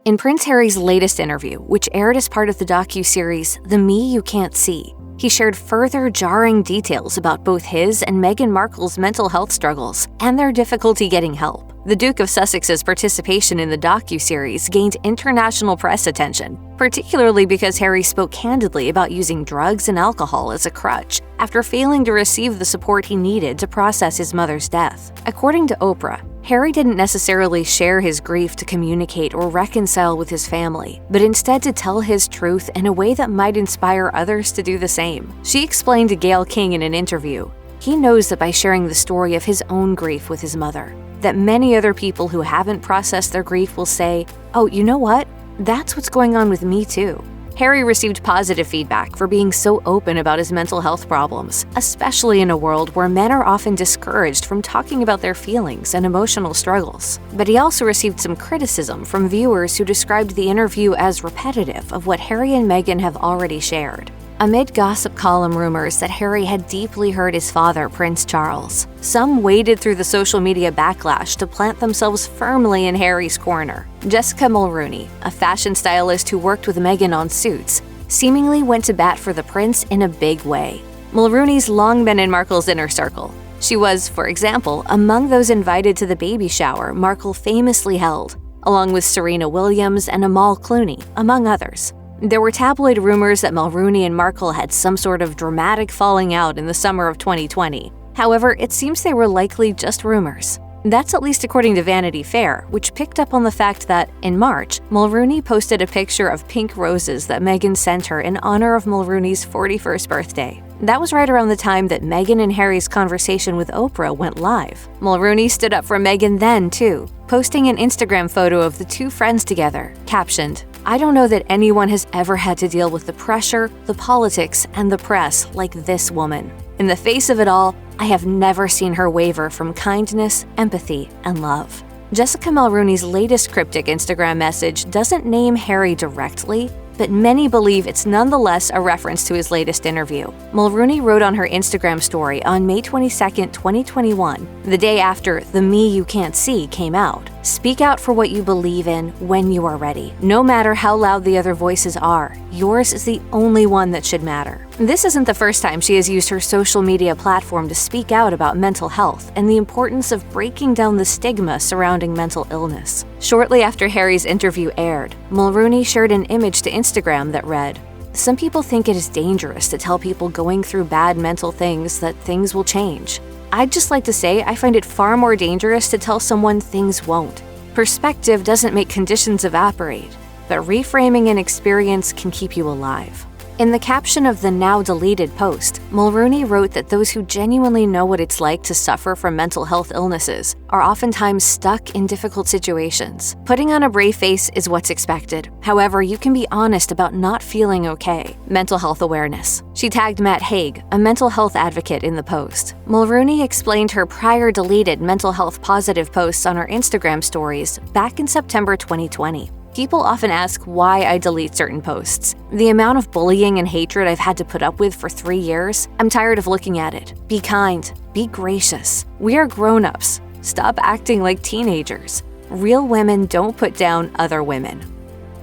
In Prince Harry's latest interview, which aired as part of the docuseries The Me You Can't See, he shared further jarring details about both his and Meghan Markle's mental health struggles and their difficulty getting help. The Duke of Sussex's participation in the docuseries gained international press attention, particularly because Harry spoke candidly about using drugs and alcohol as a crutch after failing to receive the support he needed to process his mother's death. According to Oprah, Harry didn't necessarily share his grief to communicate or reconcile with his family, but instead to tell his truth in a way that might inspire others to do the same. She explained to Gayle King in an interview, he knows that by sharing the story of his own grief with his mother, that many other people who haven't processed their grief will say, oh, you know what? That's what's going on with me too. Harry received positive feedback for being so open about his mental health problems, especially in a world where men are often discouraged from talking about their feelings and emotional struggles. But he also received some criticism from viewers who described the interview as repetitive of what Harry and Meghan have already shared. Amid gossip column rumors that Harry had deeply hurt his father, Prince Charles, some waded through the social media backlash to plant themselves firmly in Harry's corner. Jessica Mulrooney, a fashion stylist who worked with Meghan on Suits, seemingly went to bat for the prince in a big way. Mulrooney's long been in Markle's inner circle. She was, for example, among those invited to the baby shower Markle famously held, along with Serena Williams and Amal Clooney, among others. There were tabloid rumors that Mulrooney and Markle had some sort of dramatic falling out in the summer of 2020. However, it seems they were likely just rumors. That's at least according to Vanity Fair, which picked up on the fact that, in March, Mulrooney posted a picture of pink roses that Meghan sent her in honor of Mulrooney's 41st birthday. That was right around the time that Meghan and Harry's conversation with Oprah went live. Mulrooney stood up for Meghan then, too, posting an Instagram photo of the two friends together, captioned, I don't know that anyone has ever had to deal with the pressure, the politics, and the press like this woman. In the face of it all, I have never seen her waver from kindness, empathy, and love. Jessica Mulrooney's latest cryptic Instagram message doesn't name Harry directly, but many believe it's nonetheless a reference to his latest interview. Mulrooney wrote on her Instagram story on May 22, 2021, the day after The Me You Can't See came out. Speak out for what you believe in when you are ready. No matter how loud the other voices are, yours is the only one that should matter. This isn't the first time she has used her social media platform to speak out about mental health and the importance of breaking down the stigma surrounding mental illness. Shortly after Harry's interview aired, Mulrooney shared an image to Instagram that read, some people think it is dangerous to tell people going through bad mental things that things will change. I'd just like to say I find it far more dangerous to tell someone things won't. Perspective doesn't make conditions evaporate, but reframing an experience can keep you alive. In the caption of the now deleted post, Mulrooney wrote that those who genuinely know what it's like to suffer from mental health illnesses are oftentimes stuck in difficult situations. Putting on a brave face is what's expected. However, you can be honest about not feeling okay. Mental health awareness. She tagged Matt Haig, a mental health advocate, in the post. Mulrooney explained her prior deleted mental health positive posts on her Instagram stories back in September 2020. People often ask why I delete certain posts. The amount of bullying and hatred I've had to put up with for 3 years, I'm tired of looking at it. Be kind. Be gracious. We are grown-ups. Stop acting like teenagers. Real women don't put down other women.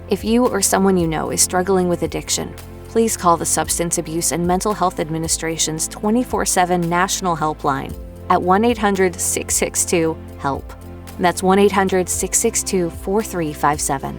If you or someone you know is struggling with addiction, please call the Substance Abuse and Mental Health Administration's 24/7 national helpline at 1-800-662-HELP. That's 1-800-662-4357.